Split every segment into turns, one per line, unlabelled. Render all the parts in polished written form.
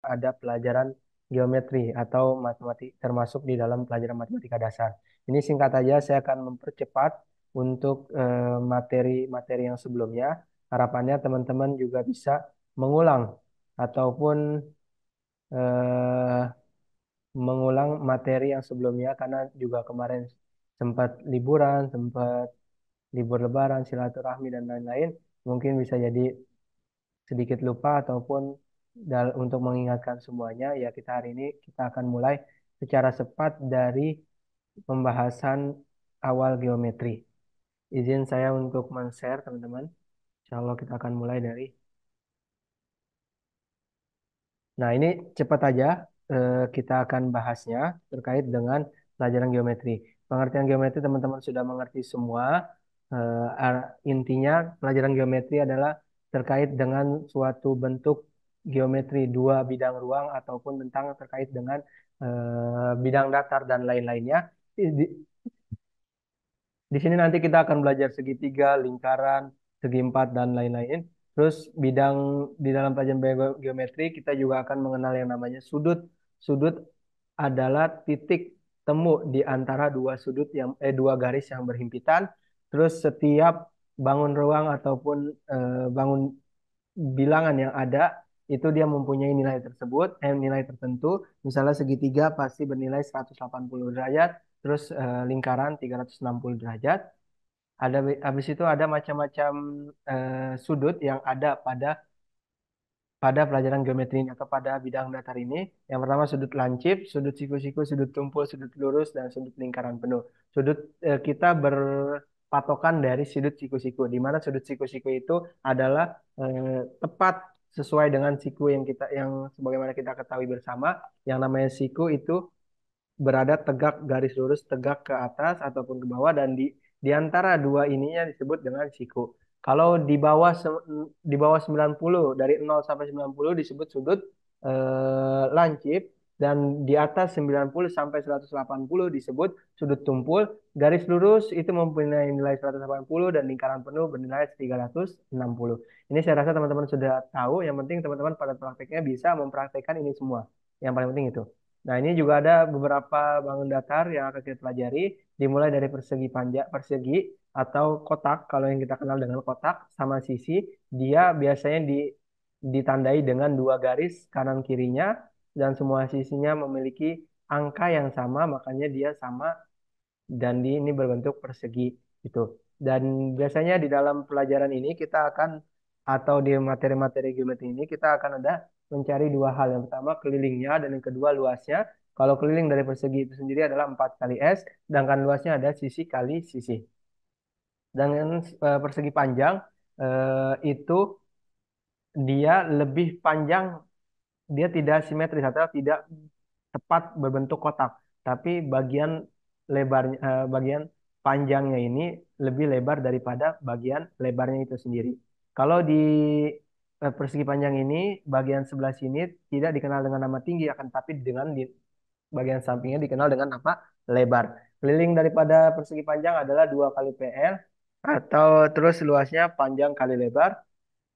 ada pelajaran geometri atau matematik termasuk di dalam pelajaran matematika dasar. Ini singkat saja saya akan mempercepat untuk materi-materi yang sebelumnya. Harapannya teman-teman juga bisa mengulang ataupun eh, mengulang materi yang sebelumnya karena juga kemarin sempat liburan, sempat libur lebaran, silaturahmi dan lain-lain. Mungkin bisa jadi sedikit lupa ataupun untuk mengingatkan semuanya ya kita hari ini kita akan mulai secara cepat dari pembahasan awal geometri. Izin saya untuk men-share teman-teman. Insya Allah kita akan mulai dari. Nah ini cepat aja kita akan bahasnya terkait dengan pelajaran geometri. Pengertian geometri teman-teman sudah mengerti semua. Intinya pelajaran geometri adalah terkait dengan suatu bentuk geometri dua bidang ruang ataupun tentang terkait dengan bidang datar dan lain-lainnya. Di, di sini nanti kita akan belajar segitiga, lingkaran, segi empat, dan lain-lain. Terus bidang di dalam pelajaran geometri kita juga akan mengenal yang namanya sudut. Sudut adalah titik temu di antara dua garis yang berhimpitan. Terus setiap bangun ruang ataupun bangun bilangan yang ada itu dia mempunyai nilai tersebut, nilai tertentu. Misalnya segitiga pasti bernilai 180 derajat, terus lingkaran 360 derajat. Habis itu ada macam-macam sudut yang ada pada pelajaran geometri ini atau pada bidang datar ini. Yang pertama sudut lancip, sudut siku-siku, sudut tumpul, sudut lurus, dan sudut lingkaran penuh. Sudut kita berpatokan dari sudut siku-siku, di mana sudut siku-siku itu adalah tepat sesuai dengan siku yang sebagaimana kita ketahui bersama, yang namanya siku itu berada tegak garis lurus tegak ke atas ataupun ke bawah dan di antara dua ininya disebut dengan siku. Kalau di bawah 90 dari 0 sampai 90 disebut sudut lancip dan di atas 90 sampai 180 disebut sudut tumpul. Garis lurus itu mempunyai nilai 180 dan lingkaran penuh bernilai 360. Ini saya rasa teman-teman sudah tahu, yang penting teman-teman pada prakteknya bisa mempraktekkan ini semua. Yang paling penting itu. Nah, ini juga ada beberapa bangun datar yang akan kita pelajari, dimulai dari persegi panjang, persegi atau kotak. Kalau yang kita kenal dengan kotak sama sisi, dia biasanya ditandai dengan dua garis kanan kirinya dan semua sisinya memiliki angka yang sama, makanya dia sama dan ini berbentuk persegi gitu. Dan biasanya di dalam pelajaran ini kita akan atau di materi-materi geometri ini kita akan ada mencari dua hal. Yang pertama kelilingnya dan yang kedua luasnya. Kalau keliling dari persegi itu sendiri adalah 4 kali S, sedangkan luasnya ada sisi kali sisi. Dan persegi panjang itu dia lebih panjang, dia tidak simetris atau tidak tepat berbentuk kotak, tapi bagian panjangnya ini lebih lebar daripada bagian lebarnya itu sendiri. Kalau di persegi panjang ini, bagian sebelah sini tidak dikenal dengan nama tinggi, akan tapi dengan di bagian sampingnya dikenal dengan nama lebar. Keliling daripada persegi panjang adalah 2 kali PL atau terus luasnya panjang kali lebar.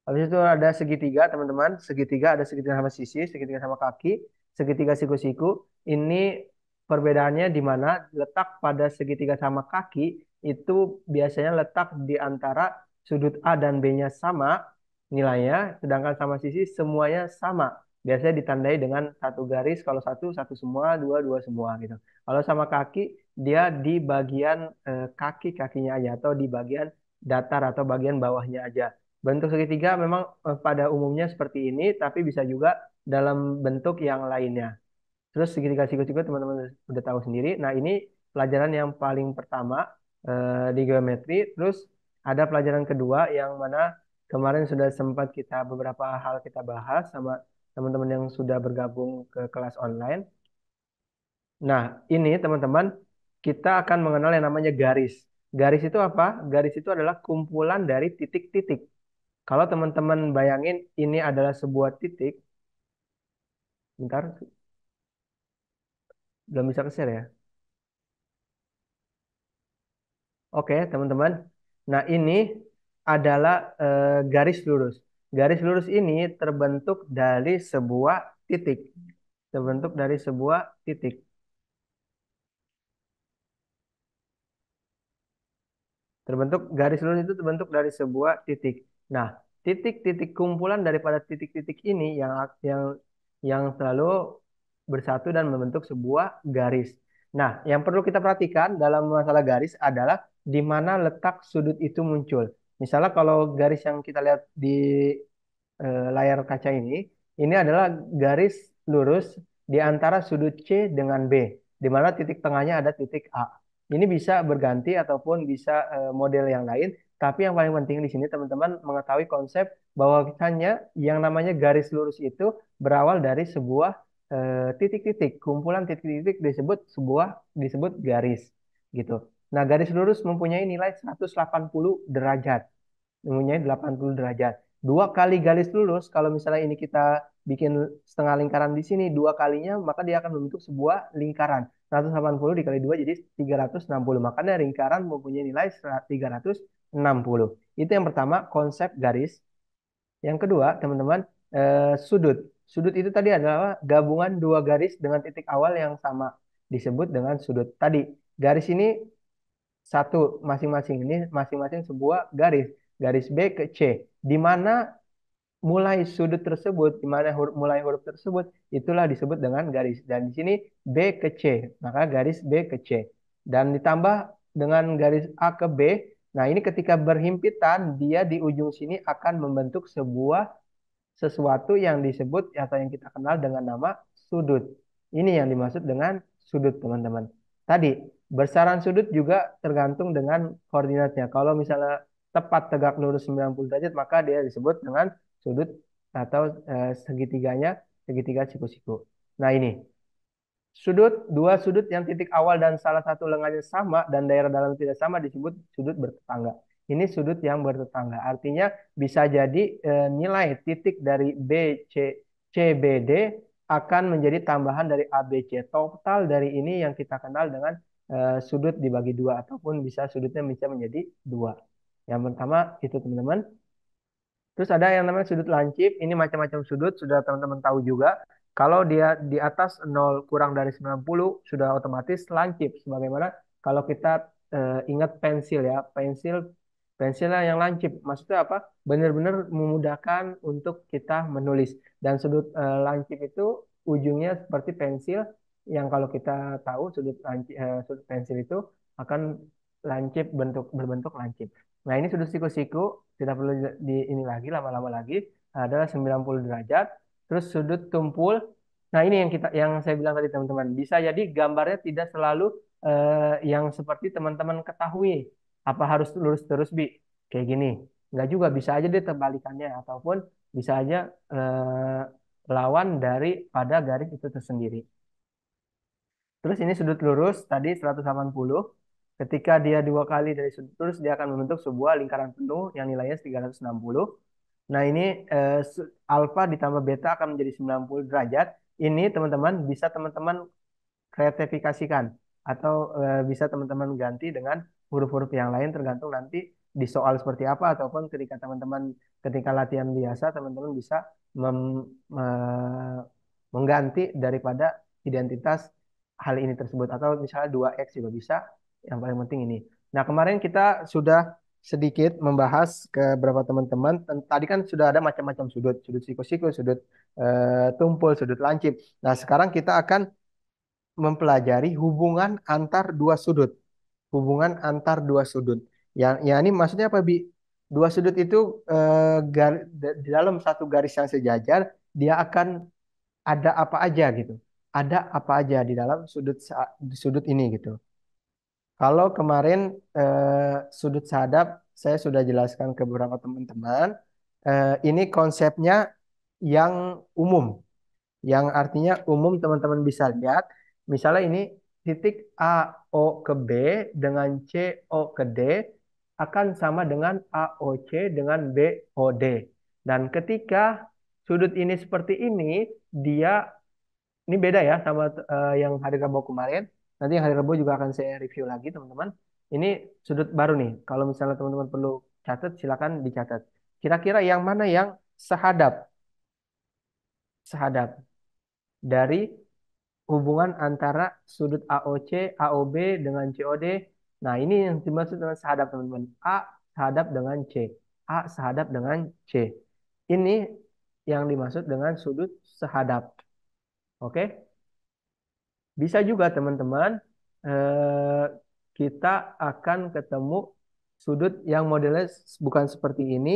Habis itu ada segitiga, teman-teman. Segitiga ada segitiga sama sisi, segitiga sama kaki, segitiga siku-siku. Ini perbedaannya di mana letak pada segitiga sama kaki itu biasanya letak di antara sudut A dan B-nya sama nilainya, sedangkan sama sisi semuanya sama. Biasanya ditandai dengan satu garis, kalau satu, satu semua, dua, dua semua gitu. Kalau sama kaki, dia di bagian kaki-kakinya aja atau di bagian datar atau bagian bawahnya aja. Bentuk segitiga memang pada umumnya seperti ini, tapi bisa juga dalam bentuk yang lainnya. Terus segitiga siku-siku teman-teman udah tahu sendiri. Nah ini pelajaran yang paling pertama di geometri. Terus ada pelajaran kedua yang mana kemarin sudah sempat beberapa hal kita bahas sama teman-teman yang sudah bergabung ke kelas online. Nah ini teman-teman kita akan mengenal yang namanya garis. Garis itu apa? Garis itu adalah kumpulan dari titik-titik. Kalau teman-teman bayangin ini adalah sebuah titik, bentar, belum bisa ke-share ya. Oke, teman-teman. Nah, ini adalah garis lurus. Garis lurus ini terbentuk dari sebuah titik. Terbentuk dari sebuah titik. Terbentuk garis lurus itu terbentuk dari sebuah titik. Nah, titik-titik kumpulan daripada titik-titik ini yang selalu bersatu dan membentuk sebuah garis. Nah, yang perlu kita perhatikan dalam masalah garis adalah di mana letak sudut itu muncul. Misalnya kalau garis yang kita lihat di layar kaca ini adalah garis lurus di antara sudut C dengan B, di mana titik tengahnya ada titik A. Ini bisa berganti ataupun bisa model yang lain, tapi yang paling penting di sini teman-teman mengetahui konsep bahwasannya yang namanya garis lurus itu berawal dari sebuah titik-titik, kumpulan titik-titik disebut garis gitu. Nah, garis lurus mempunyai nilai 180 derajat, mempunyai 80 derajat. Dua kali garis lurus, kalau misalnya ini kita bikin setengah lingkaran di sini, dua kalinya, maka dia akan membentuk sebuah lingkaran. 180 dikali 2 jadi 360. Makanya lingkaran mempunyai nilai 360. Itu yang pertama, konsep garis. Yang kedua, teman-teman, sudut. Sudut itu tadi adalah gabungan dua garis dengan titik awal yang sama. Disebut dengan sudut. Tadi, garis ini satu masing-masing ini masing-masing sebuah garis, garis B ke C, di mana mulai sudut tersebut, di mana mulai huruf tersebut itulah disebut dengan garis. Dan di sini B ke C, maka garis B ke C. Dan ditambah dengan garis A ke B. Nah, ini ketika berhimpitan dia di ujung sini akan membentuk sesuatu yang disebut atau yang kita kenal dengan nama sudut. Ini yang dimaksud dengan sudut, teman-teman. Tadi, besaran sudut juga tergantung dengan koordinatnya. Kalau misalnya tepat tegak lurus 90 derajat, maka dia disebut dengan sudut atau segitiganya, segitiga siku-siku. Nah, ini dua sudut yang titik awal dan salah satu lengannya sama dan daerah dalam tidak sama disebut sudut bertetangga. Ini sudut yang bertetangga. Artinya bisa jadi nilai titik dari CBD akan menjadi tambahan dari ABC. Total dari ini yang kita kenal dengan sudut dibagi dua ataupun bisa sudutnya bisa menjadi dua. Yang pertama itu teman-teman. Terus ada yang namanya sudut lancip. Ini macam-macam sudut, sudah teman-teman tahu juga. Kalau dia di atas 0 kurang dari 90, sudah otomatis lancip. Sebagaimana kalau kita ingat pensil ya, pensilnya yang lancip. Maksudnya apa? Benar-benar memudahkan untuk kita menulis. Dan sudut lancip itu ujungnya seperti pensil, yang kalau kita tahu sudut pensil itu akan berbentuk lancip. Nah, ini sudut siku-siku tidak perlu ini lagi lama-lama lagi adalah 90 derajat. Terus sudut tumpul. Nah, ini yang saya bilang tadi teman-teman. Bisa jadi gambarnya tidak selalu yang seperti teman-teman ketahui. Apa harus lurus terus, Bi? Kayak gini. Enggak juga, bisa aja dia terbalikannya ataupun bisa aja lawan daripada garis itu tersendiri. Terus ini sudut lurus tadi 180. Ketika dia dua kali dari sudut lurus, dia akan membentuk sebuah lingkaran penuh yang nilainya 360. Nah, ini alfa ditambah beta akan menjadi 90 derajat. Ini teman-teman bisa teman-teman kreatifikasikan atau bisa teman-teman ganti dengan huruf-huruf yang lain tergantung nanti di soal seperti apa ataupun ketika latihan biasa teman-teman bisa mengganti daripada identitas hal ini tersebut atau misalnya 2x juga bisa. Yang paling penting ini. Nah, kemarin kita sudah sedikit membahas ke beberapa teman-teman. Tadi kan sudah ada macam-macam sudut, sudut siku-siku, sudut tumpul, sudut lancip. Nah, sekarang kita akan mempelajari hubungan antar dua sudut. Hubungan antar dua sudut. Yang ini maksudnya apa, Bi? Dua sudut itu di dalam satu garis yang sejajar, dia akan ada apa aja gitu. Ada apa aja di dalam sudut ini gitu. Kalau kemarin sudut sahadap saya sudah jelaskan ke beberapa teman-teman. Ini konsepnya yang umum, yang artinya umum teman-teman bisa lihat. Misalnya ini titik AO ke B dengan CO ke D akan sama dengan AOC dengan BOD. Dan ketika sudut ini seperti ini, dia ini beda ya sama yang hari Rabu kemarin. Nanti yang hari Rabu juga akan saya review lagi, teman-teman. Ini sudut baru nih. Kalau misalnya teman-teman perlu catat, silakan dicatat. Kira-kira yang mana yang sehadap? Sehadap. dari hubungan antara sudut AOC, AOB dengan COD. Nah, ini yang dimaksud dengan sehadap, teman-teman. A sehadap dengan C. A sehadap dengan C. Ini yang dimaksud dengan sudut sehadap. Oke? Bisa juga, teman-teman, eh, kita akan ketemu sudut yang modelnya bukan seperti ini,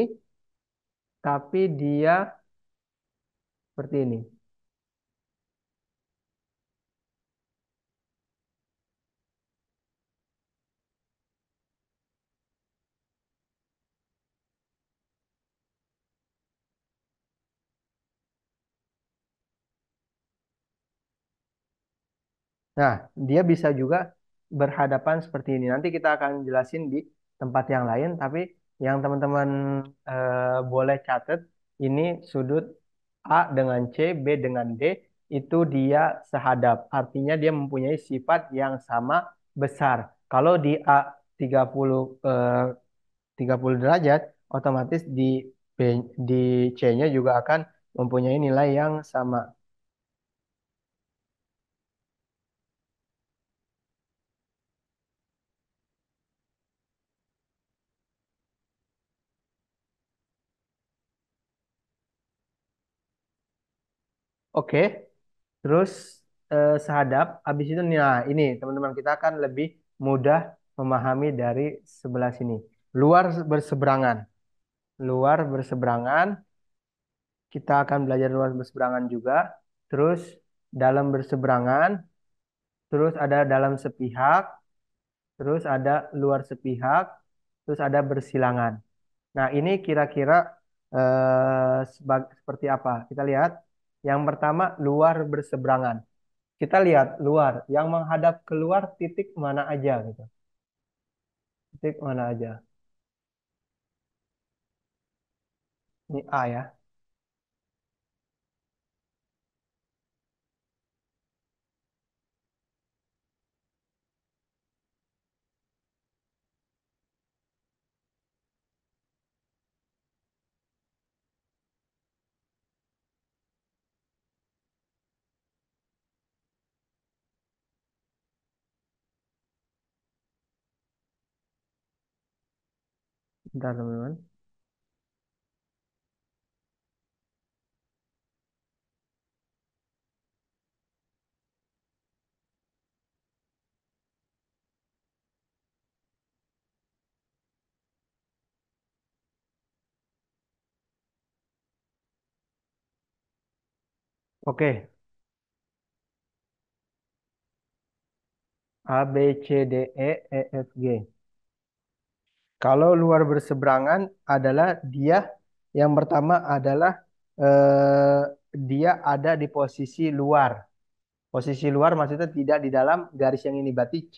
tapi dia seperti ini. Nah, dia bisa juga berhadapan seperti ini. Nanti kita akan jelasin di tempat yang lain, tapi yang teman-teman boleh catat, ini sudut A dengan C, B dengan D, itu dia sehadap. Artinya dia mempunyai sifat yang sama besar. Kalau di A 30, 30 derajat, otomatis B, di C-nya juga akan mempunyai nilai yang sama. Oke. Terus sehadap, habis itu nah ini teman-teman kita akan lebih mudah memahami dari sebelah sini. Luar berseberangan. Luar berseberangan, kita akan belajar luar berseberangan juga. Terus dalam berseberangan, terus ada dalam sepihak, terus ada luar sepihak, terus ada bersilangan. Nah, ini kira-kira seperti apa? Kita lihat. Yang pertama, luar berseberangan. Kita lihat luar, yang menghadap keluar titik mana aja gitu. Titik mana aja. Ini A ya. Bentar teman-teman. Oke, A, B, C, D, E, E, F, G. Kalau luar berseberangan adalah dia yang pertama adalah eh, dia ada di posisi luar. Posisi luar maksudnya tidak di dalam garis yang ini. Berarti C,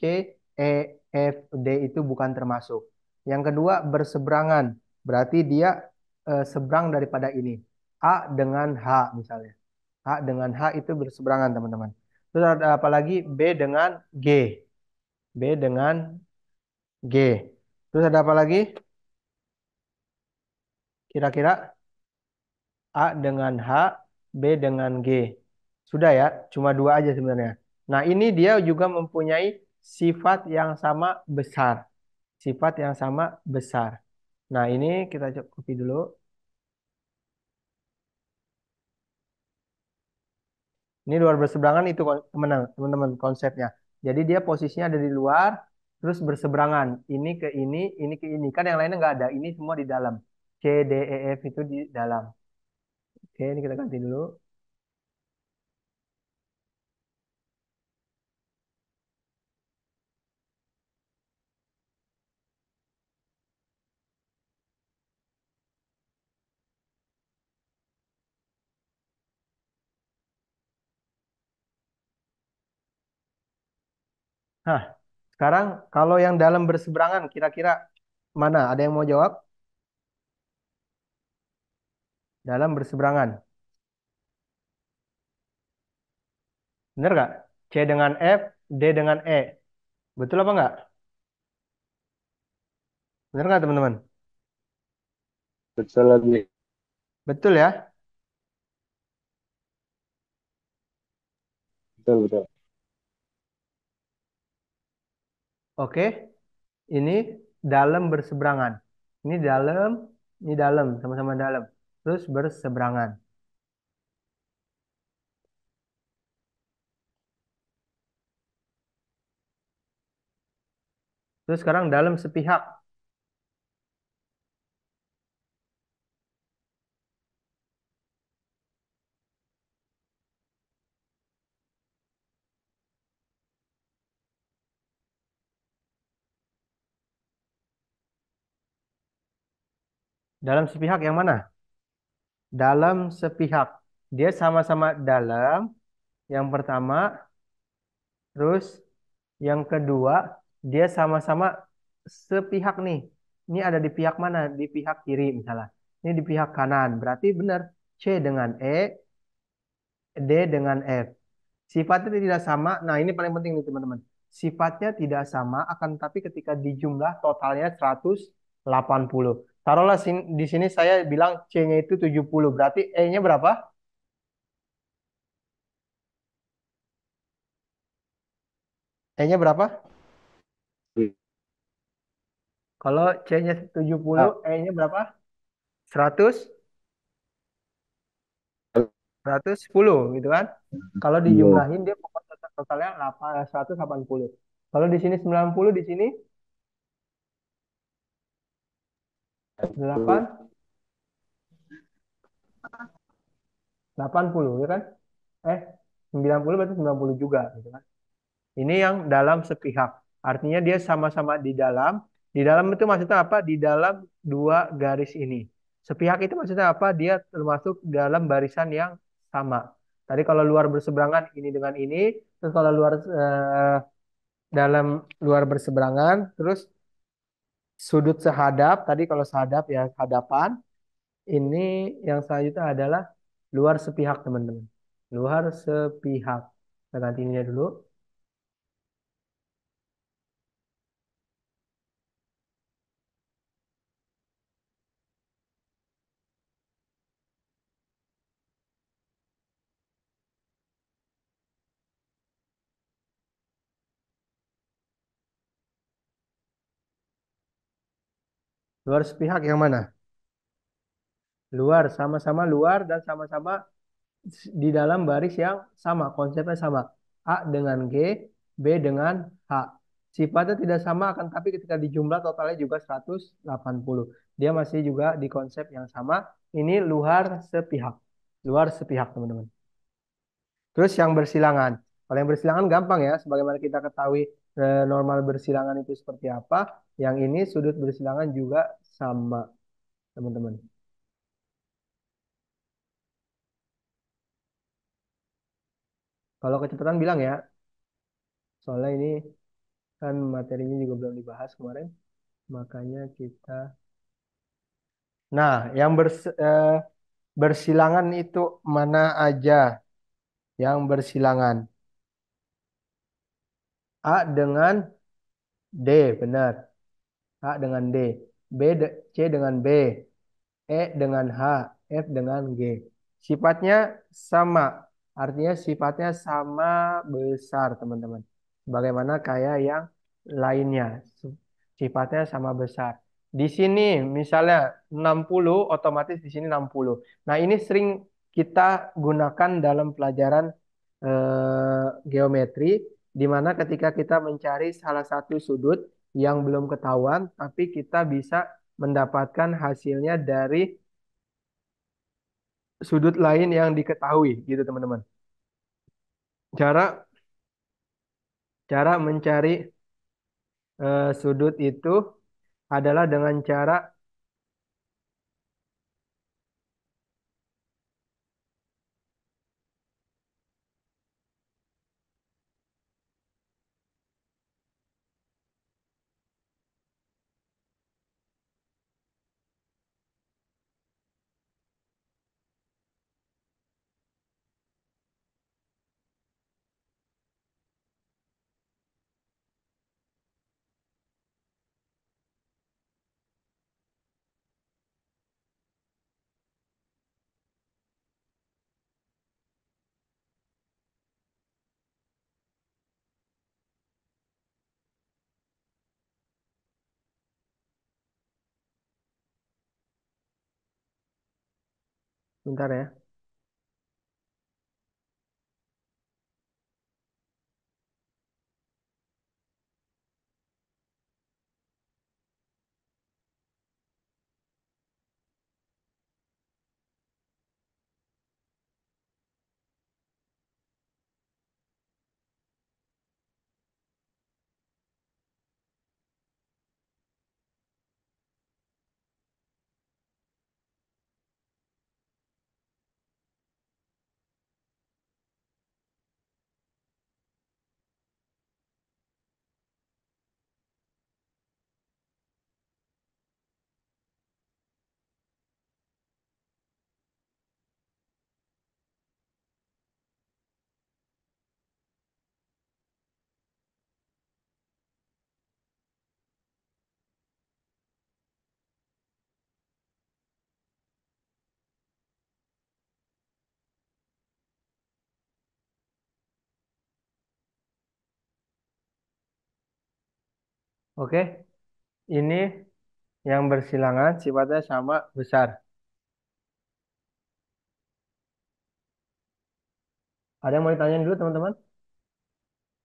E, F, D itu bukan termasuk. Yang kedua berseberangan. Berarti dia seberang daripada ini. A dengan H misalnya. A dengan H itu berseberangan, teman-teman. Terus ada apa lagi? B dengan G. B dengan G. Terus ada apa lagi? Kira-kira A dengan H, B dengan G. Sudah ya, cuma dua aja sebenarnya. Nah, ini dia juga mempunyai sifat yang sama besar. Sifat yang sama besar. Nah, ini kita copy dulu. Ini luar berseberangan itu teman-teman konsepnya. Jadi dia posisinya ada di luar, terus berseberangan. Ini ke ini ke ini. Kan yang lainnya nggak ada. Ini semua di dalam. C, D, E, F itu di dalam. Oke, ini kita ganti dulu. Nah, sekarang kalau yang dalam berseberangan, kira-kira mana? Ada yang mau jawab? Dalam berseberangan. Bener nggak? C dengan F, D dengan E. Betul apa nggak? Bener nggak, teman-teman?
Betul lagi.
Betul ya?
betul betul.
Oke, ini dalam berseberangan. Ini dalam, sama-sama dalam. Terus berseberangan. Terus sekarang dalam sepihak. Dalam sepihak yang mana? Dalam sepihak. Dia sama-sama dalam. Yang pertama, terus yang kedua, dia sama-sama sepihak nih. Ini ada di pihak mana? Di pihak kiri misalnya. Ini di pihak kanan. Berarti benar. C dengan E, D dengan F. Sifatnya tidak sama. Nah, ini paling penting nih teman-teman. Sifatnya tidak sama, akan tapi ketika dijumlah totalnya 180. Taruhlah di sini saya bilang C-nya itu 70. Berarti E-nya berapa? E-nya berapa? Kalau C-nya 70,
Ah,
E-nya berapa? 100, 110 gitu kan? Kalau
iya.
dijumlahin dia pokok totalnya 180. Kalau di sini 90, di sini 8, 80 ya kan? Eh, 90 berarti 90 juga gitu kan? Ini yang dalam sepihak. Artinya dia sama-sama di dalam. Di dalam itu maksudnya apa? Di dalam dua garis ini. Sepihak itu maksudnya apa? Dia termasuk dalam barisan yang sama. Tadi kalau luar berseberangan ini dengan ini, terus kalau dalam luar berseberangan, terus sudut sehadap. Tadi kalau sehadap ya hadapan. Ini yang selanjutnya adalah luar sepihak, teman-teman. Luar sepihak. Kita ganti ininya dulu. Luar sepihak yang mana? Luar, sama-sama luar dan sama-sama di dalam baris yang sama, konsepnya sama. A dengan G, B dengan H. Sifatnya tidak sama, akan tapi ketika dijumlah totalnya juga 180. Dia masih juga di konsep yang sama. Ini luar sepihak. Luar sepihak, teman-teman. Terus yang bersilangan. Kalau yang bersilangan gampang ya, sebagaimana kita ketahui normal bersilangan itu seperti apa. Yang ini sudut bersilangan juga sama, teman-teman. Kalau kecepatan bilang ya, soalnya ini kan materinya juga belum dibahas kemarin, makanya kita. Nah, yang bersilangan itu mana aja yang bersilangan? A dengan D, benar. A dengan D. C dengan B. E dengan H, F dengan G. Sifatnya sama, artinya sifatnya sama besar, teman-teman. Bagaimana kayak yang lainnya, sifatnya sama besar. Di sini misalnya 60, otomatis di sini 60. Nah, ini sering kita gunakan dalam pelajaran geometri, di mana ketika kita mencari salah satu sudut yang belum ketahuan, tapi kita bisa mendapatkan hasilnya dari sudut lain yang diketahui gitu teman-teman. Cara cara mencari sudut itu adalah dengan cara Bentar ya. Oke, ini yang bersilangan sifatnya sama besar. Ada yang mau ditanyain dulu teman-teman?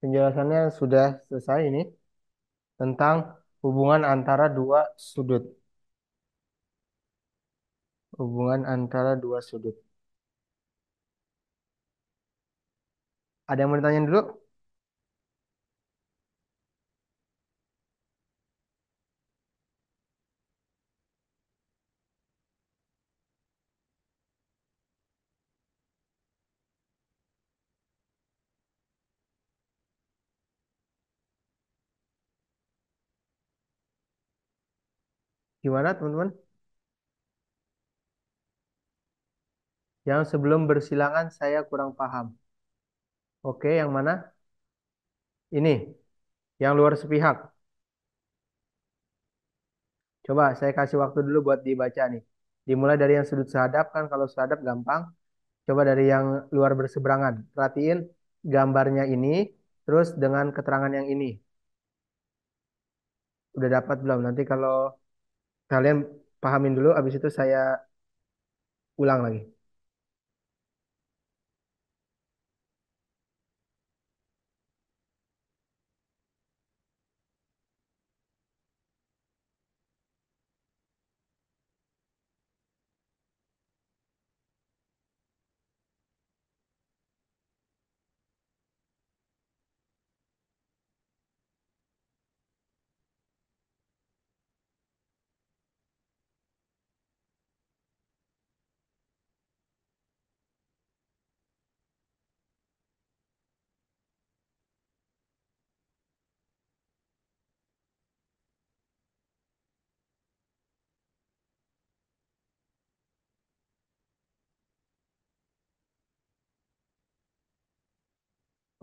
Penjelasannya sudah selesai ini tentang hubungan antara dua sudut. Hubungan antara dua sudut. Ada yang mau ditanyain dulu? Gimana teman-teman? Yang sebelum bersilangan saya kurang paham. Oke, yang mana? Ini, yang luar sepihak. Coba saya kasih waktu dulu buat dibaca nih. Dimulai dari yang sudut sehadap kan kalau sehadap gampang. Coba dari yang luar berseberangan. Perhatiin gambarnya ini, terus dengan keterangan yang ini. Udah dapat belum? Nanti kalau kalian pahamin dulu, habis itu saya ulang lagi.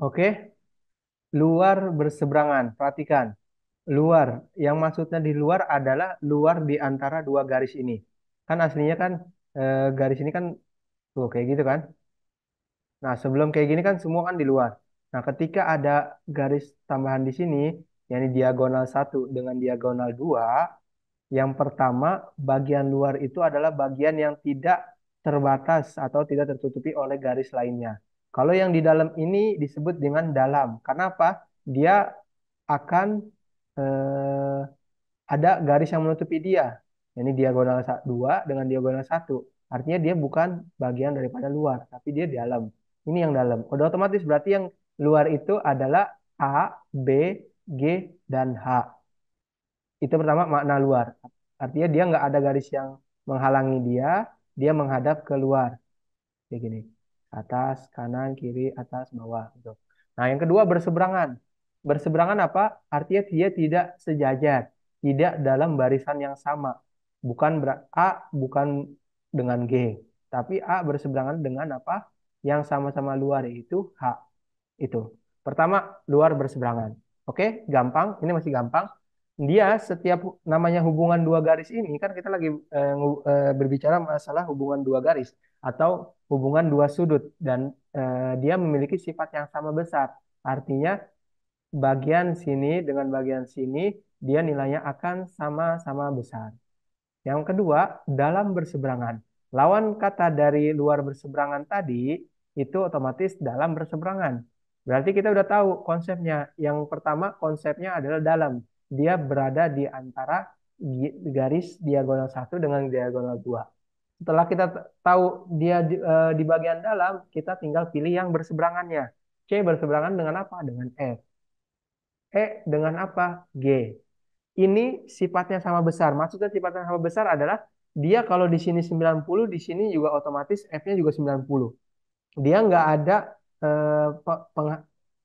Oke, luar berseberangan. Perhatikan. Luar, yang maksudnya di luar adalah luar di antara dua garis ini. Kan aslinya kan garis ini kan tuh kayak gitu kan. Nah, sebelum kayak gini kan semua kan di luar. Nah, ketika ada garis tambahan di sini, yakni diagonal satu dengan diagonal 2, yang pertama bagian luar itu adalah bagian yang tidak terbatas atau tidak tertutupi oleh garis lainnya. Kalau yang di dalam ini disebut dengan dalam. Kenapa? Dia akan eh, ada garis yang menutupi dia. Ini diagonal 2 dengan diagonal satu. Artinya dia bukan bagian daripada luar, tapi dia di dalam. Ini yang dalam. Udah otomatis berarti yang luar itu adalah A, B, G, dan H. Itu pertama makna luar. Artinya dia nggak ada garis yang menghalangi dia, dia menghadap keluar. Kayak gini. Atas, kanan, kiri, atas, bawah. Gitu. Nah, yang kedua berseberangan. Berseberangan apa? Artinya dia tidak sejajar. Tidak dalam barisan yang sama. Bukan A bukan dengan G. Tapi A berseberangan dengan apa? Yang sama-sama luar yaitu H. Itu. Pertama, luar berseberangan. Oke, gampang. Ini masih gampang. Dia setiap namanya hubungan dua garis ini kan kita lagi berbicara masalah hubungan dua garis atau hubungan dua sudut dan dia memiliki sifat yang sama besar. Artinya bagian sini dengan bagian sini dia nilainya akan sama-sama besar. Yang kedua, dalam berseberangan. Lawan kata dari luar berseberangan tadi itu otomatis dalam berseberangan. Berarti kita udah tahu konsepnya. Yang pertama konsepnya adalah dalam. Dia berada di antara garis diagonal satu dengan diagonal 2. Setelah kita tahu dia di bagian dalam, kita tinggal pilih yang berseberangannya. C berseberangan dengan apa? Dengan F. E dengan apa? G. Ini sifatnya sama besar. Maksudnya sifatnya sama besar adalah dia kalau di sini 90, di sini juga otomatis F-nya juga 90. Dia nggak ada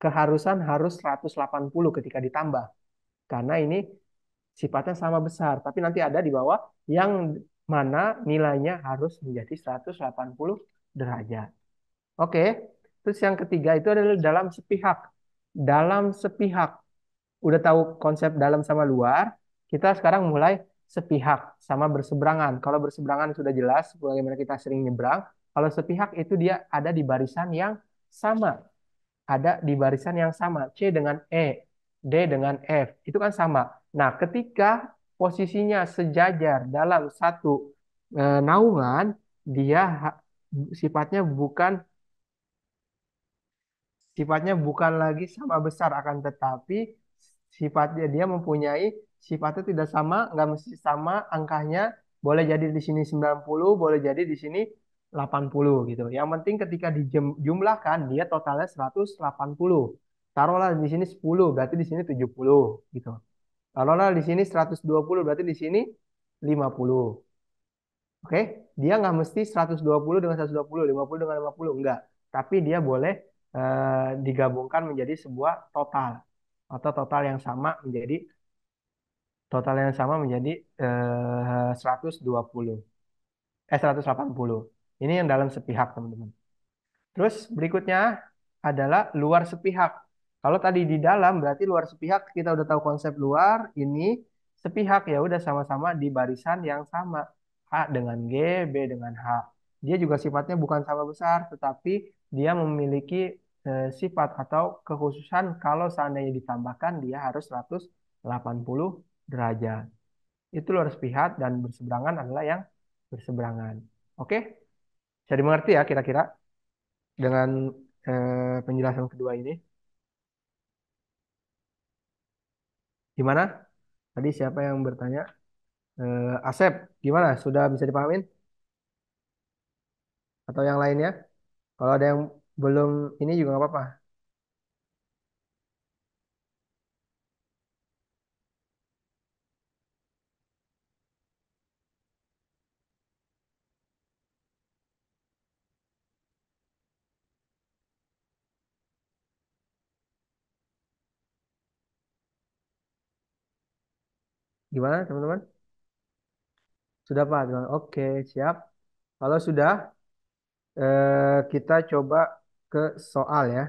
keharusan harus 180 ketika ditambah. Karena ini sifatnya sama besar. Tapi nanti ada di bawah yang mana nilainya harus menjadi 180 derajat. Oke. Terus yang ketiga itu adalah dalam sepihak. Dalam sepihak. Udah tahu konsep dalam sama luar, kita sekarang mulai sepihak sama berseberangan. Kalau berseberangan sudah jelas, bagaimana kita sering nyebrang. Kalau sepihak itu dia ada di barisan yang sama. Ada di barisan yang sama. C dengan E, D dengan F. Itu kan sama. Nah, ketika posisinya sejajar dalam satu naungan, dia sifatnya bukan sifatnya bukan lagi sama besar, akan tetapi sifatnya dia mempunyai sifatnya tidak sama, nggak mesti sama angkanya, boleh jadi di sini 90, boleh jadi di sini 80 gitu. Yang penting ketika dijumlahkan dia totalnya 180. Taruhlah di sini 10, berarti di sini 70 gitu. Taruhlah di sini 120, berarti di sini 50. Oke, dia nggak mesti 120 dengan 120, 50 dengan 50, enggak. Tapi dia boleh digabungkan menjadi sebuah total atau total yang sama menjadi 120, 180. Ini yang dalam sepihak, teman-teman. Terus berikutnya adalah luar sepihak. Kalau tadi di dalam berarti luar sepihak, kita udah tahu konsep luar, ini sepihak ya udah sama-sama di barisan yang sama. H dengan G, B dengan H. Dia juga sifatnya bukan sama besar, tetapi dia memiliki sifat atau kekhususan kalau seandainya ditambahkan dia harus 180 derajat. Itu luar sepihak dan berseberangan adalah yang berseberangan. Oke? Bisa dimengerti ya kira-kira dengan penjelasan kedua ini. Gimana? Tadi siapa yang bertanya? Asep, gimana? Sudah bisa dipahamin? Atau yang lainnya? Kalau ada yang belum ini juga nggak apa-apa. Gimana teman-teman? Sudah Pak? Oke, siap. Kalau sudah, kita coba ke soal ya.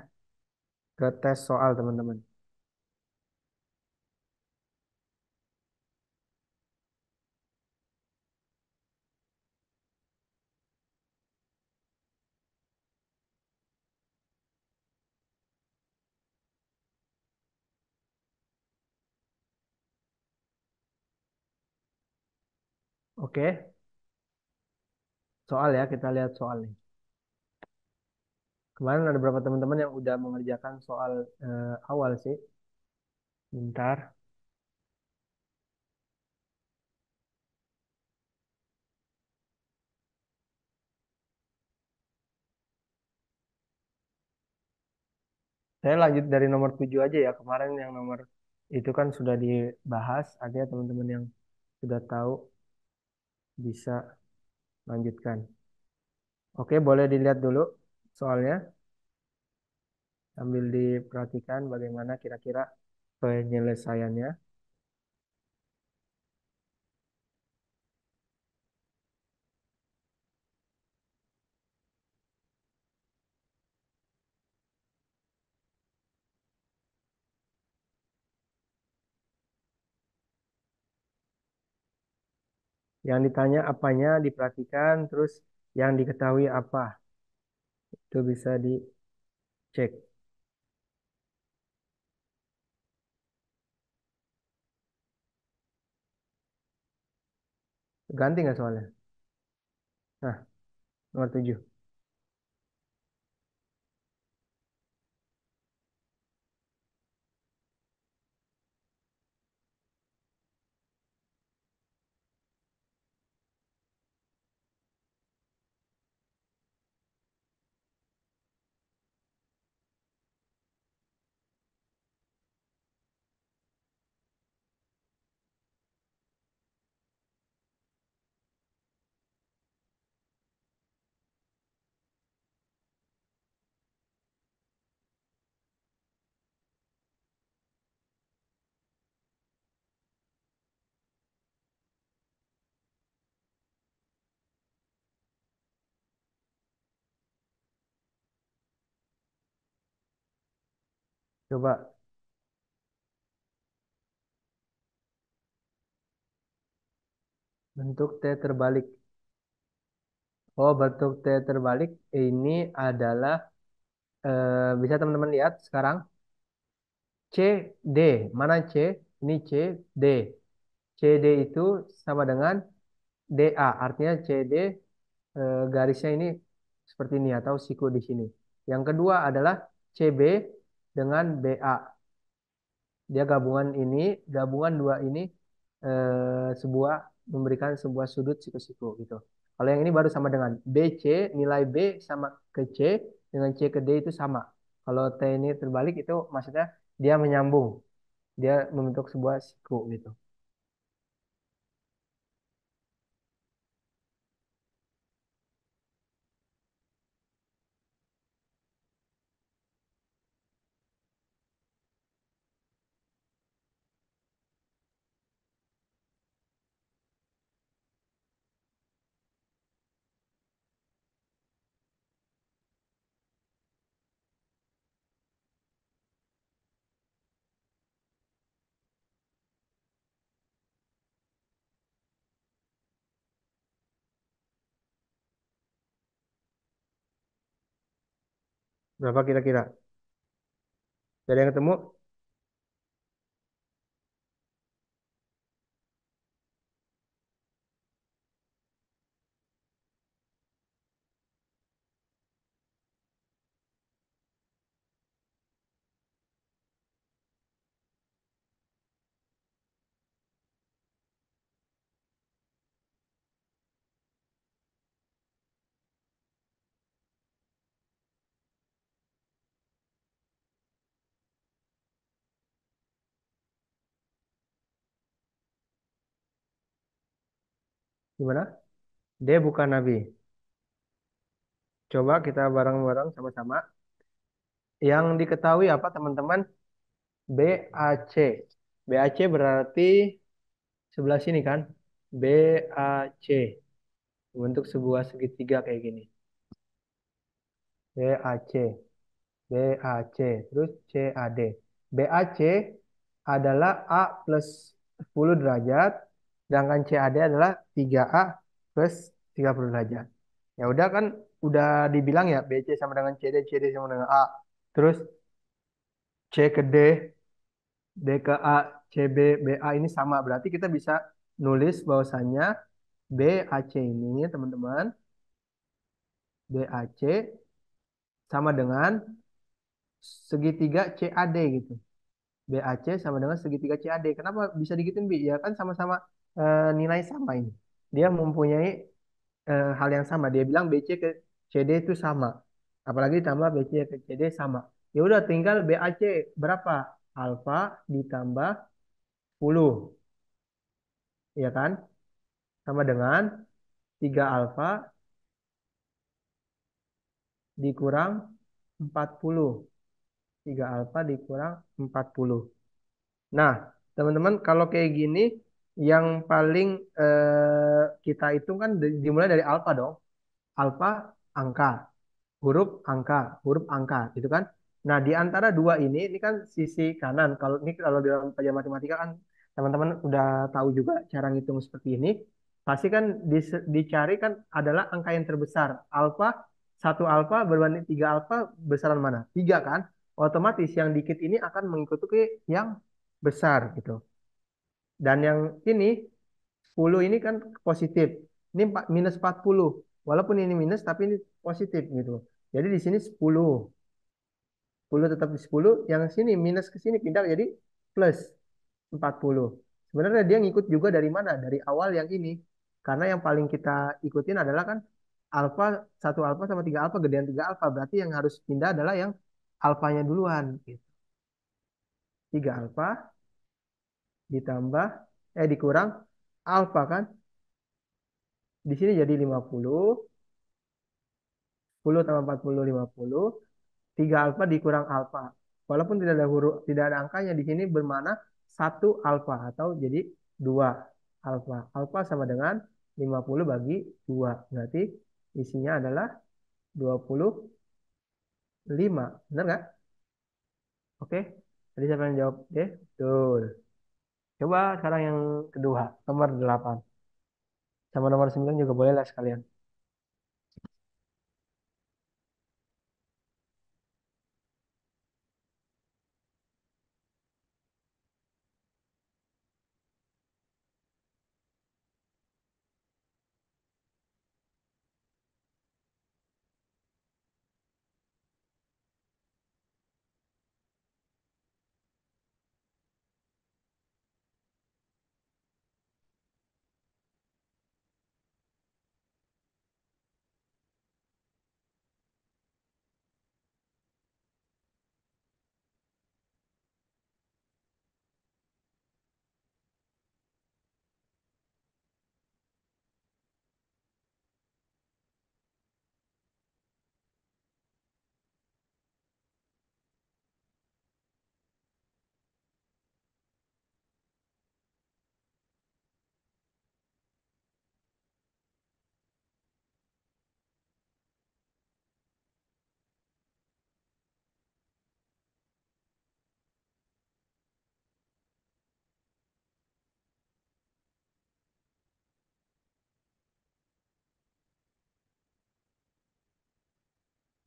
Ke tes soal teman-teman. Oke, soal ya. Kita lihat soal nih. Kemarin ada beberapa teman-teman yang udah mengerjakan soal awal sih. Bentar. Saya lanjut dari nomor 7 aja ya. Kemarin yang nomor itu kan sudah dibahas. Ada teman-teman yang sudah tahu bisa lanjutkan. Oke, boleh dilihat dulu soalnya. Sambil diperhatikan bagaimana kira-kira penyelesaiannya. Yang ditanya apanya diperhatikan, terus yang diketahui apa. Itu bisa dicek. Ganti nggak soalnya? Nah, nomor 7. Coba bentuk T terbalik. Oh, bentuk T terbalik ini adalah bisa teman-teman lihat sekarang C D. Mana C? Ini C D. C D itu sama dengan DA. Artinya CD garisnya ini seperti ini atau siku di sini. Yang kedua adalah CB dengan BA. Dia gabungan ini, gabungan dua ini sebuah memberikan sebuah sudut siku-siku gitu. Kalau yang ini baru sama dengan BC, nilai B sama ke C dengan C ke D itu sama. Kalau T ini terbalik itu maksudnya dia menyambung, dia membentuk sebuah siku gitu. Berapa kira-kira? Ada yang ketemu? Gimana? D bukan Nabi. Coba kita bareng-bareng sama-sama. Yang diketahui apa teman-teman? BAC. BAC berarti sebelah sini kan? BAC. Bentuk sebuah segitiga kayak gini. BAC. BAC. Terus CAD. BAC adalah A plus 10 derajat. Sedangkan CAD adalah 3A plus 30 derajat. Ya udah kan udah dibilang ya BC sama dengan CD, CD sama dengan A. Terus C ke D, D ke A, CB, BA ini sama. Berarti kita bisa nulis bahwasannya BAC ini teman-teman, BAC sama dengan segitiga CAD gitu. BAC sama dengan segitiga CAD. Kenapa bisa digituin, Bi? Ya kan sama-sama nilai sama ini. Dia mempunyai hal yang sama. Dia bilang BC ke CD itu sama. Apalagi ditambah BC ke CD sama. Ya udah tinggal BAC berapa? Alfa ditambah 10, ya kan? Sama dengan 3 alfa dikurang 40. 3 alfa dikurang 40. Nah, teman-teman kalau kayak gini yang paling kita hitung kan dimulai dari alfa dong. Alfa angka, huruf angka, gitu kan? Nah, di antara dua ini kan sisi kanan. Kalau dalam pelajaran matematika kan teman-teman udah tahu juga cara ngitung seperti ini. Pasti kan dicari kan adalah angka yang terbesar. Alfa, satu alfa berbanding tiga alfa besaran mana? Tiga kan? Otomatis yang dikit ini akan mengikuti yang besar gitu. Dan yang ini 10 ini kan positif. Ini minus 40. Walaupun ini minus, tapi ini positif gitu. Jadi di sini 10. 10 tetap di 10. Yang sini minus ke sini pindah jadi plus 40. Sebenarnya dia ngikut juga dari mana? Dari awal yang ini. Karena yang paling kita ikutin adalah kan alfa, satu alfa sama tiga alfa, gedean tiga alfa. Berarti yang harus pindah adalah yang alfanya duluan. Gitu. Tiga alfa ditambah, dikurang alfa kan. Di sini jadi 50. 10 tambah 40, 50. 3 alfa dikurang alfa. Walaupun tidak ada huruf, tidak ada angkanya di sini bermana satu alfa atau jadi 2 alfa. Alfa sama dengan 50 bagi 2. Berarti isinya adalah 25. Benar nggak? Oke. Jadi siapa yang jawab? D? Betul. Coba sekarang yang kedua, nomor 8. Sama nomor 9 juga boleh lah sekalian.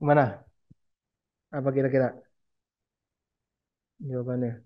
Mana? Apa kira-kira jawabannya?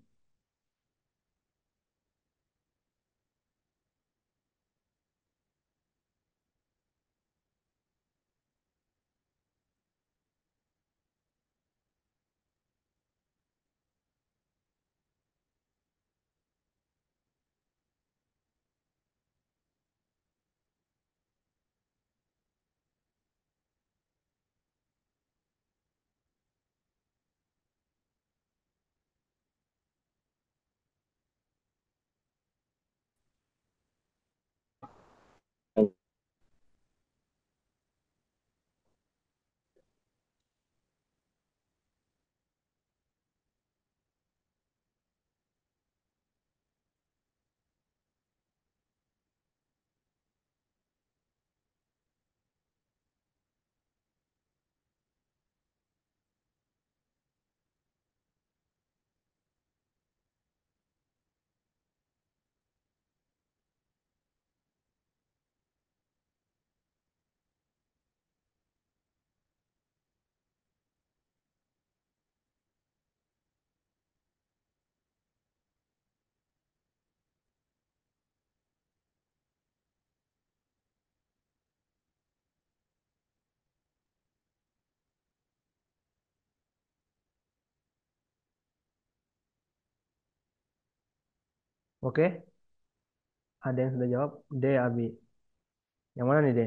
Oke, ada yang sudah jawab? D, Abi. Yang mana nih, D?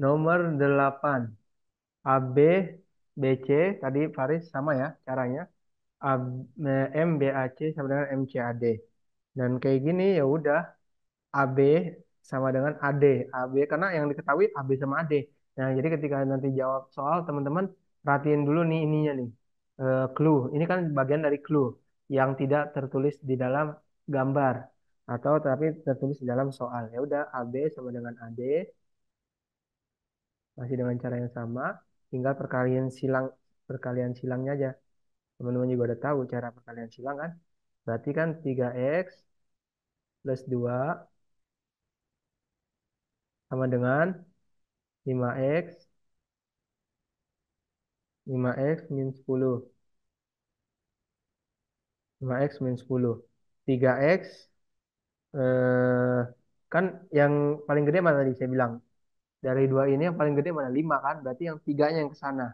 Nomor 8. AB, BC, tadi Faris sama ya caranya. A, M, BAC sama dengan MCAD. Dan kayak gini ya udah AB sama dengan AD. AB karena yang diketahui AB sama AD. Nah, jadi ketika nanti jawab soal teman-teman perhatiin dulu nih ininya nih. Clue. Ini kan bagian dari clue yang tidak tertulis di dalam gambar atau tapi tertulis di dalam soal. Ya udah AB sama dengan AD masih dengan cara yang sama, tinggal perkalian silangnya aja. Teman-teman juga udah tahu cara perkalian silang kan? Berarti kan 3x plus 2 sama dengan 5x 5x min 10. 5x min 10. 3x eh, kan yang paling gede mana tadi saya bilang? Dari dua ini yang paling gede mana? Lima kan? Berarti yang tiganya yang ke sana.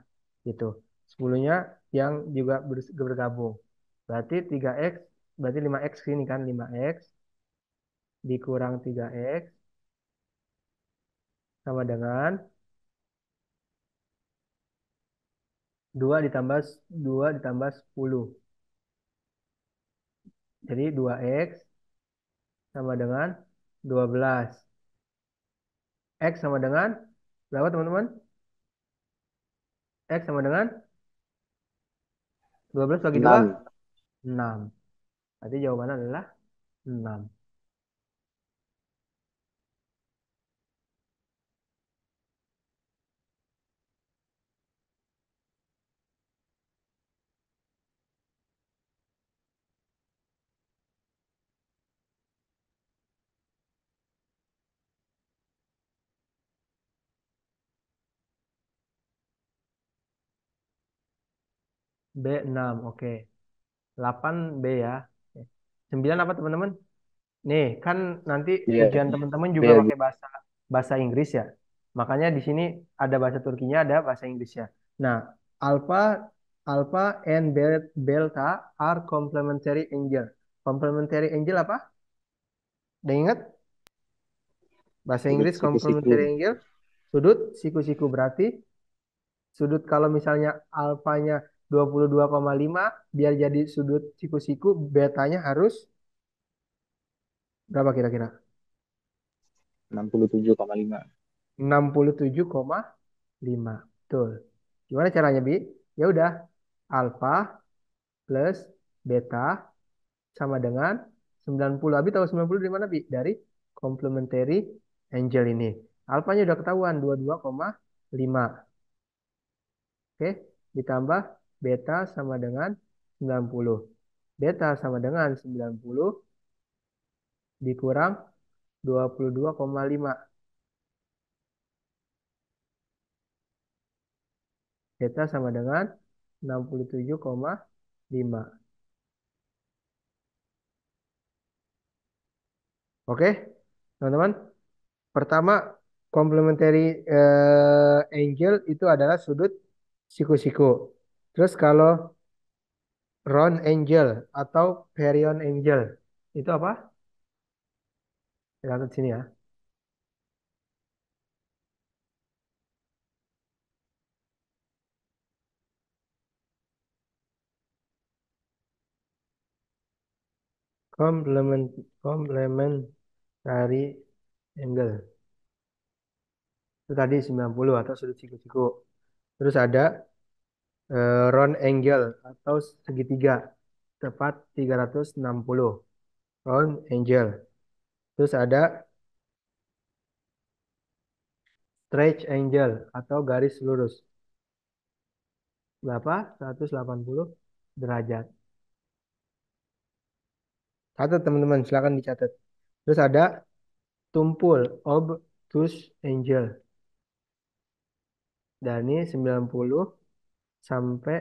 Gitu. Sepuluhnya yang juga bergabung. Berarti 3x, berarti 5x sini kan? 5x dikurang 3x sama dengan 2 ditambah 10. Jadi 2x sama dengan 12. X sama dengan berapa teman-teman? X sama dengan 12 bagi 2,
6.
6. Berarti jawabannya adalah 6. B6, oke. 8 B ya. Oke. 9 apa teman-teman? Nih, kan nanti
Iya,
ujian teman-teman
B
juga
lagi.
pakai bahasa bahasa Inggris ya. Makanya di sini ada bahasa Turkinya, ada bahasa Inggrisnya. Nah, alpha alpha and delta are complementary angle. Complementary angle apa? Udah ingat? Bahasa
Sudut
Inggris
siku-siku.
complementary angle, sudut siku-siku berarti sudut kalau misalnya alfanya 22,5 biar jadi sudut siku-siku betanya harus berapa kira-kira?
67,5.
67,5. Betul. Gimana caranya, Bi? Ya udah, alfa plus beta sama dengan 90. Abi tahu 90 dari mana, Bi? Dari complementary angle ini. Alfanya udah ketahuan 22,5. Oke, ditambah beta sama dengan 90. Beta sama dengan 90 dikurang 22,5. Beta sama dengan 67,5. Oke, teman-teman. Pertama, complementary angle itu adalah sudut siku-siku. Terus kalau round angle atau period angle itu apa? Lihat sini ya. Complementary angle. Itu tadi 90 atau sudut siku-siku. Terus ada round angle atau segitiga tepat 360 round angle. Terus ada stretch angle atau garis lurus. Berapa? 180 derajat. Catat teman-teman, silakan dicatat. Terus ada tumpul obtuse angle. Dan ini 90 sampai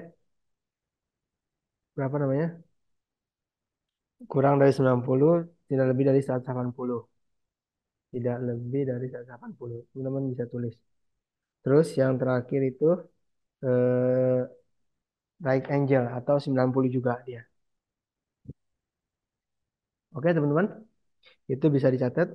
berapa namanya? Kurang dari 90, tidak lebih dari 180. Tidak lebih dari 180. Teman-teman bisa tulis. Terus yang terakhir itu eh, right angle atau 90 juga dia. Oke teman-teman, itu bisa dicatat.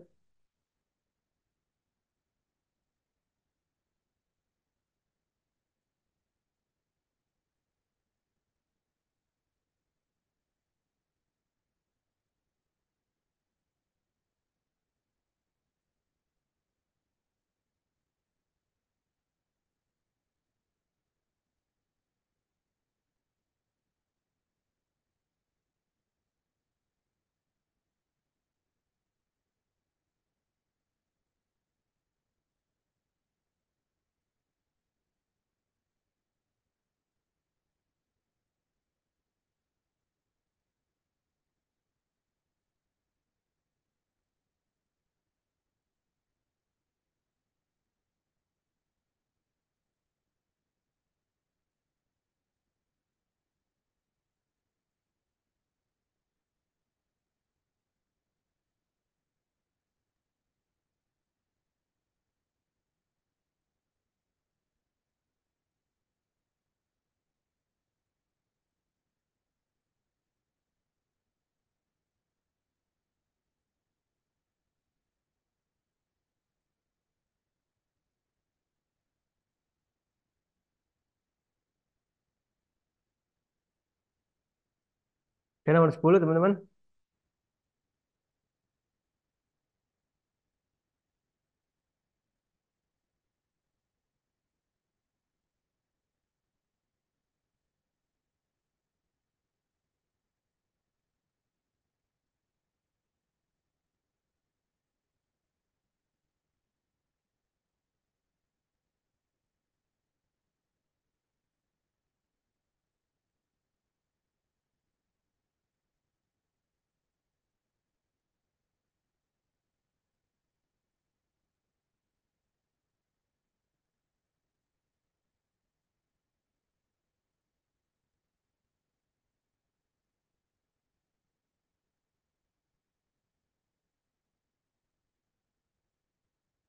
Oke, nomor 10 teman-teman.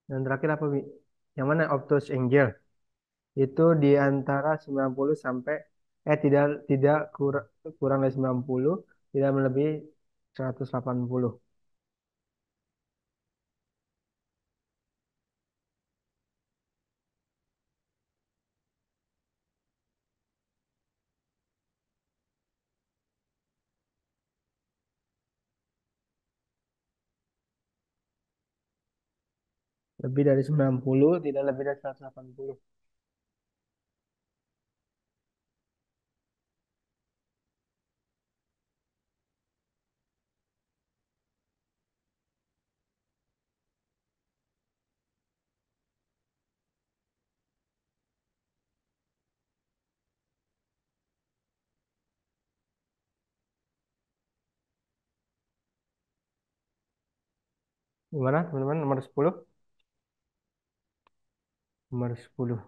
Dan terakhir apa, Wi? Yang mana Optus Angel? Itu di antara 90 sampai tidak tidak kurang dari 90, tidak melebihi 180. Lebih dari 90, tidak lebih dari 180. Gimana teman-teman, nomor 10? Nomor 10.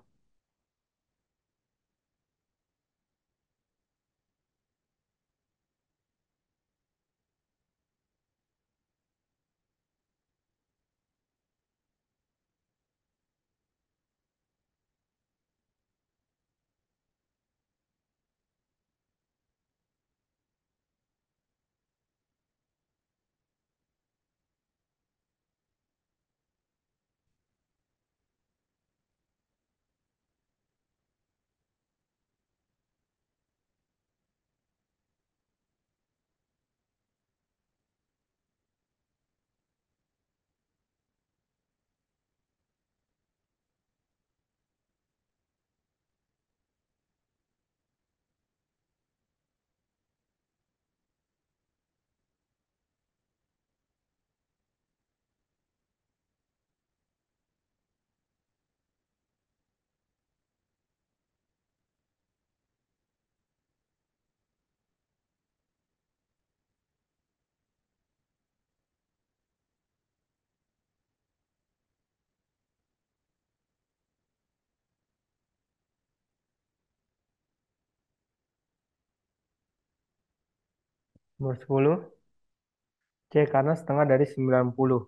Nomor 10 C karena setengah dari 90.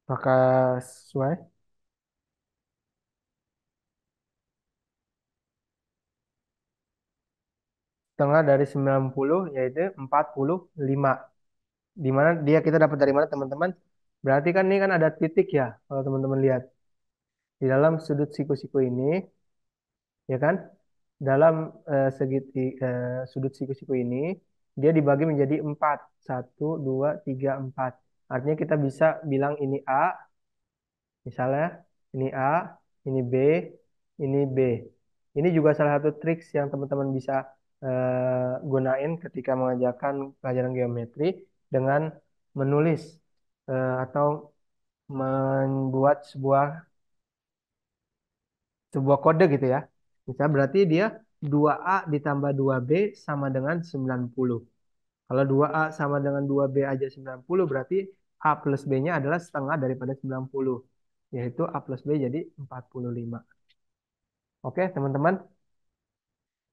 Apakah sesuai? Setengah dari 90 yaitu 45. Di mana dia kita dapat dari mana teman-teman? Berarti kan ini kan ada titik ya, kalau teman-teman lihat. Di dalam sudut siku-siku ini, ya kan? Dalam sudut siku-siku ini, dia dibagi menjadi 4. 1, 2, 3, 4. Artinya kita bisa bilang ini A, misalnya ini A, ini B, ini B. Ini juga salah satu trik yang teman-teman bisa gunain ketika mengajarkan pelajaran geometri dengan menulis atau membuat sebuah kode gitu ya. Misal berarti dia 2A ditambah 2B sama dengan 90. Kalau 2A sama dengan 2B aja 90, berarti A plus B-nya adalah setengah daripada 90. Yaitu A plus B jadi 45. Oke, teman-teman.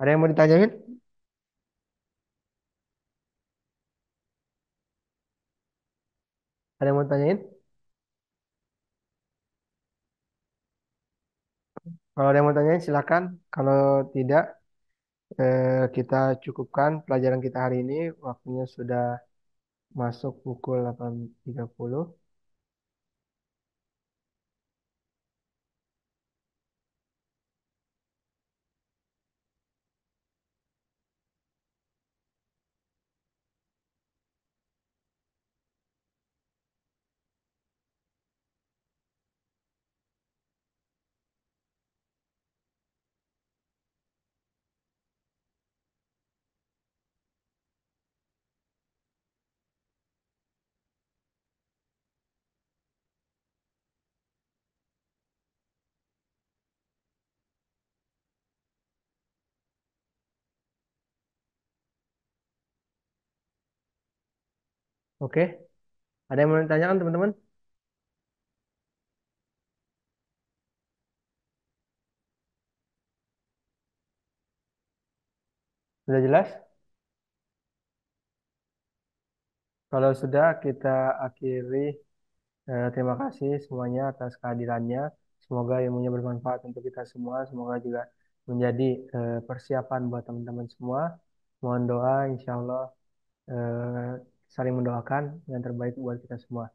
Ada yang mau ditanyain? Ada yang mau ditanyain? Kalau ada yang mau tanyain silakan. Kalau tidak, kita cukupkan pelajaran kita hari ini. Waktunya sudah masuk pukul 8.30. Oke, ada yang mau ditanyakan teman-teman? Sudah jelas? Kalau sudah, kita akhiri. Terima kasih semuanya atas kehadirannya. Semoga ilmunya bermanfaat untuk kita semua. Semoga juga menjadi persiapan buat teman-teman semua. Mohon doa, insya Allah eh, saling mendoakan yang terbaik buat kita semua.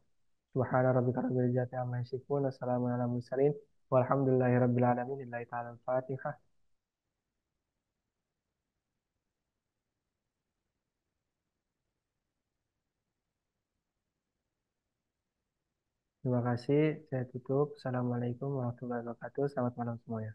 Subhana rabbika rabbil izzati amma yasifun. Wassalamu ala mursalin. Walhamdulillahi rabbil alamin. Lillahi ta'ala al-Fatihah. Terima kasih. Saya tutup. Assalamualaikum warahmatullahi wabarakatuh. Selamat malam semuanya.